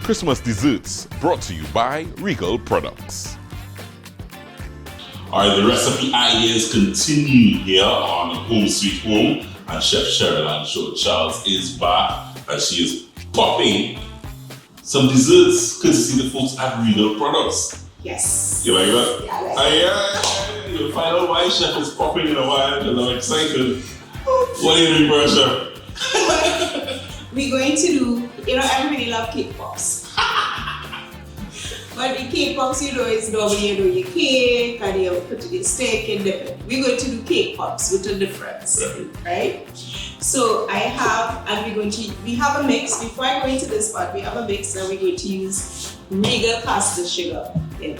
Christmas desserts brought to you by Regal Products. Alright, the recipe ideas continue here on Home Sweet Home, and Chef Cheryl-Ann Short-Charles is back and she is popping some desserts courtesy the folks at Regal Products. Yes. You like that? Yeah, I like You'll find out why Chef is popping in a while because I'm excited. What are you doing for us, Chef? We're going to do, everybody love cake pops. But the cake pops, is normally you do your cake and you put it in steak and dip it. We're going to do cake pops with a difference, right? So we have a mix. Before I go into this part, we have a mix that we're going to use Regal Caster Sugar in.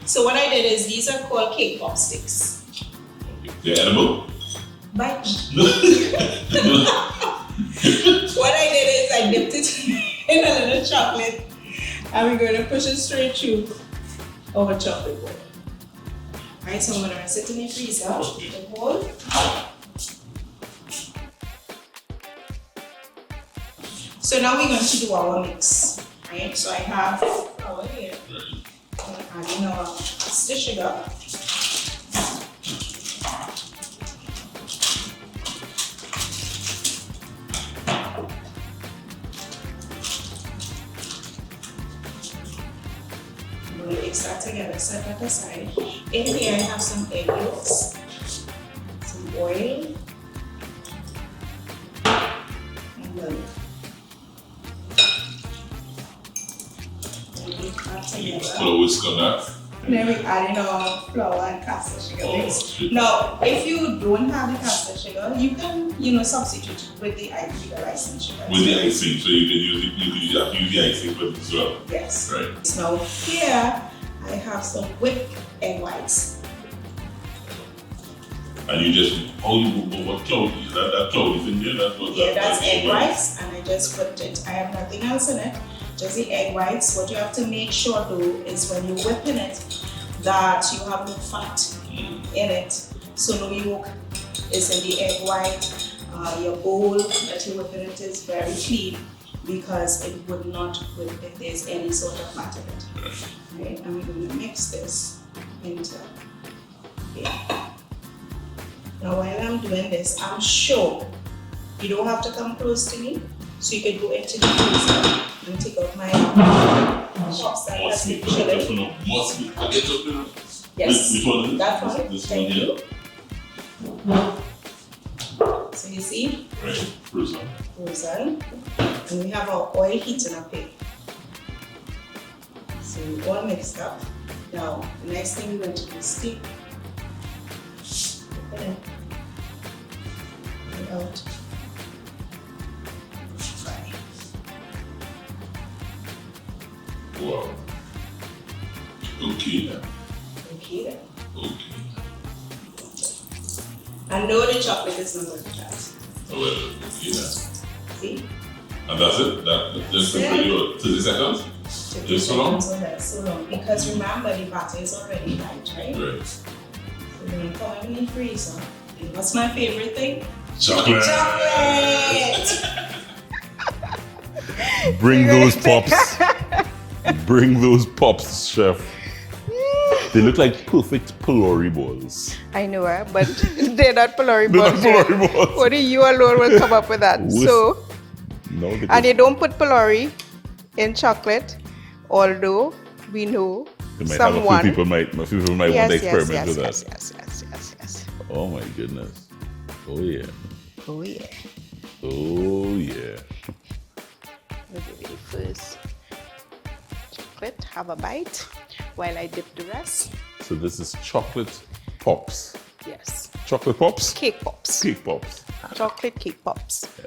So what I did is these are called cake pop sticks. They're edible? But what I did is I dipped it in a little chocolate and we're going to push it straight through our chocolate bowl. Alright, so I'm going to rest it in the freezer, the bowl. So now we're going to do our mix. Right, so I have flour here. I'm adding our caster sugar. Mix that together, set that aside. In here I have some egg yolks, some oil, and milk. Put a whisk on that. Then we add in our flour and caster sugar mix. Now, if you don't have the caster sugar, you can, substitute with the icing sugar. With the icing, so you can use the icing with it as well. Yes. Right. So here I have some whipped egg whites. And you just, what cloud is that? That cloud is in there? That's egg whites, and I just put it. I have nothing else in it, just the egg whites. What you have to make sure though is when you're whipping it, that you have no fat in it. So no yolk is in the egg white. Your bowl that you're whipping it is very clean because it would not whip if there's any sort of fat in it. Right? And we're going to mix this into here. Now while I'm doing this, I'm sure you don't have to come close to me, so you can go into the freezer and take out my pops that has been chilling. Yes, which one is it? that one. This Thank one here? you. So you see, Right, frozen. frozen, and we have our oil heating up here. So all mixed up. Now the next thing we're going to do is steep. Put it in. Put it out. Fry. Wow. Okay then. Okay then. Okay. And no, the chocolate is not going to that. Oh, well, okay then. See? And that's it? That's the Yeah. video. 30 seconds? Just so long? So that's so long. Because remember, the batter is already light, right? Right. So we're going to put it in the freezer. And what's my favorite thing? Chocolate! Chocolate! Bring those pops. Bring those pops, Chef. They look like perfect pillory balls. I know, but they're not pillory They're balls. not pillory balls. Only you alone will come up with that. So, No, because and they don't put pillory in chocolate, although we know they might someone. have a few people might want to experiment with that. Yes. Oh my goodness. Oh yeah. Oh yeah. Oh yeah. We'll give you the first chocolate. Have a bite while I dip the rest. So this is chocolate pops. Yes. Chocolate pops? Cake pops. Cake pops. Chocolate cake pops. Yeah.